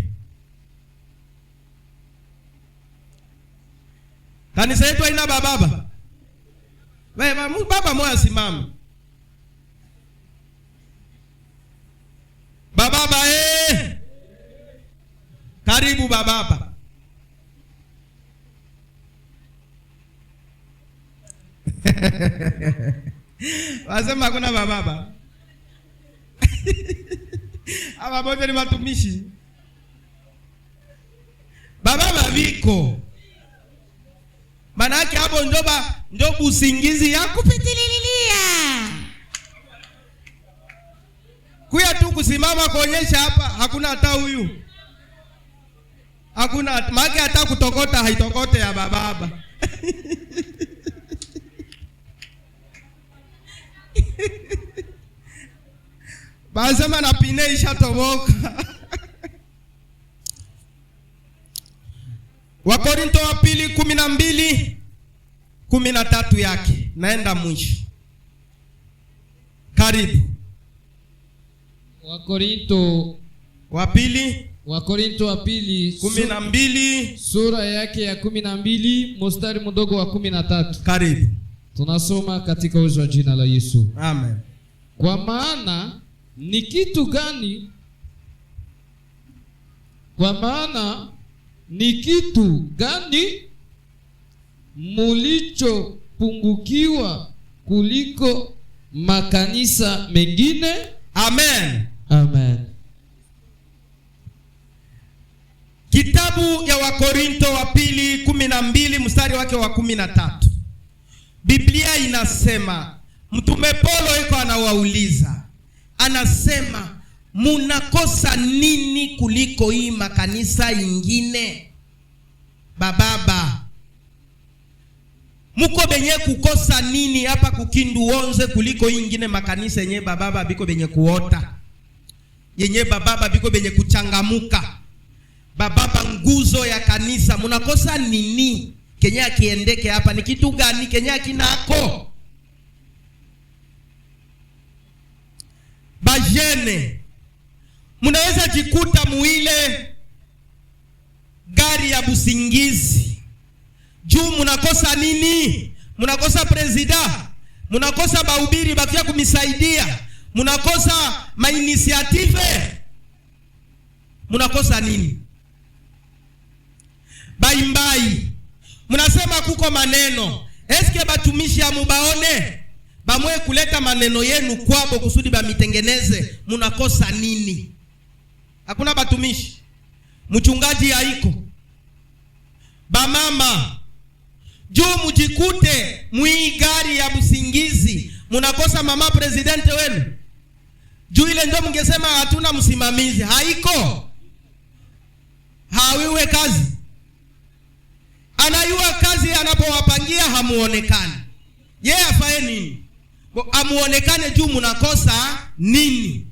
Kanisa yetu haina bababa. Wewe baba moja simama. Bababa karibu bababa. Wasema hakuna bababa. Aba bote ni watumishi. Bababa viko. Manake hapo ndio Busingizi ya kupitililia. Kuya tu kusimama kuonyesha hapa hakuna hata huyu. Hakuna maana hata kutokota haitokote ya bababa. Basema na pine ishatoboka. Wakorinto wa pili 12:13 yake. Naenda mwisho. Karibu. Wakorinto wa pili 12 sura yake ya 12 mstari mdogo wa 13. Karibu. Tunasoma katika uwezo wa jina la Yesu. Amen. Kwa maana ni kitu gani? Kwa maana ni kitu gani mulichopungukiwa kuliko makanisa mengine? Amen. Amen. Kitabu ya Wakorinto wa pili 12 mstari wake wa 13. Biblia inasema, Mtume Paulo yuko anawauliza. Anasema, munakosa nini kuliko hii makanisa ingine? Bababa, muko benye kukosa nini hapa kukindu 11 kuliko hii ingine makanisa yenye bababa biko benye kuota? Yenye bababa biko benye kuchangamuka. Bababa nguzo ya kanisa, munakosa nini? Kenya kiendeke hapa ni kitu gani Kenya kinako? Bajene, munaweza jikuta muile gari ya Busingizi. Juu munakosa nini? Munakosa presida, munakosa bahubiri bakia kumisaidia, munakosa mainitiative. Munakosa nini? Baimbai, munasema kuko maneno. Eske batumishi amubaone? Bamwe kuleta maneno yenu kwabo kusudi bamitengeneze. Munakosa nini? Hakuna batumishi. Mchungaji haiko. Bamama, juu mujikute muigari ya Busingizi, munakosa mama presidente wenu. Juu ile ndio mungesema hatuna msimamizi. Haiko. Hawiwe kazi. Anayua kazi anapowapangia hamuonekani. Yeye afaye nini? amuonekane juu munakosa nini.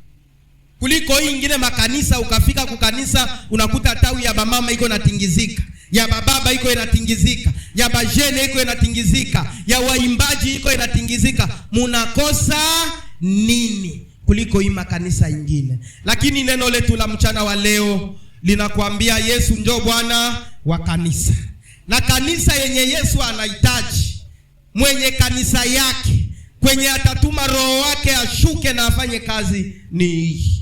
Kuliko hii ingine makanisa, ukafika kukanisa unakuta tawi ya bamama iko natingizika, ya bababa iko inatingizika, ya bajene iko inatingizika, ya waimbaji iko inatingizika. Munakosa nini kuliko hii makanisa ingine? Lakini neno letu la mchana wa leo linakuambia Yesu ndio Bwana wa kanisa. Na kanisa yenye Yesu anahitaji, mwenye kanisa yake, kwenye atatuma roho wake ashuke na afanye kazi, ni hii.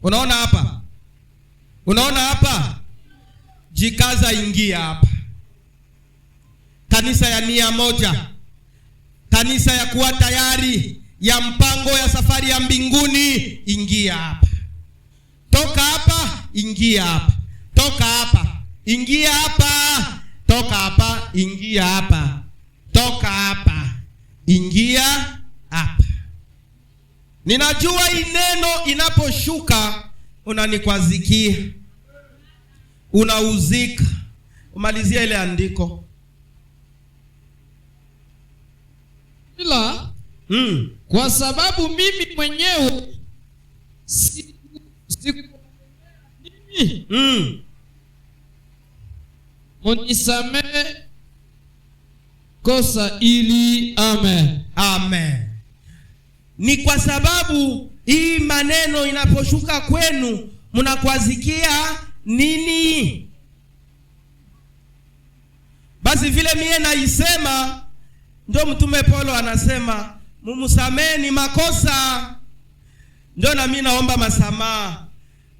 Unaona hapa? Unaona hapa? Jikaza, ingia hapa. Kanisa ya nia moja, kanisa ya kuwa tayari ya mpango ya safari ya mbinguni, ingia hapa. Toka hapa, ingia hapa. Toka hapa, ingia hapa. Toka hapa, ingia hapa. Toka hapa, ingia hapa. Ninajua hii neno inaposhuka unanikwazikia, unauzika. Umalizia ile andiko. Ila kwa sababu mimi mwenyewe unisamehe kosa ili. Amen. Amen. Ni kwa sababu hii maneno inaposhuka kwenu mnakwazikia nini? Basi vile mie naisema, ndio Mtume Paulo anasema mumusameni makosa. Ndio na mimi naomba masamaha.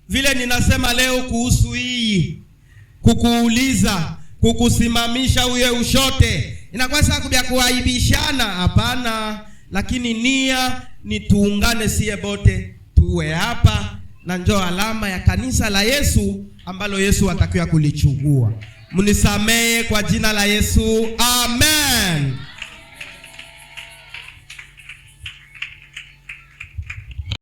Vile ninasema leo kuhusu hii, kukuuliza, kukusimamisha uye ushote, inakuwa sababu ya kuaibishana? Hapana. Lakini nia ni tuungane sie bote tuwe hapa, na njoo alama ya kanisa la Yesu ambalo Yesu atakiwa kulichukua. Mnisamehe kwa jina la Yesu.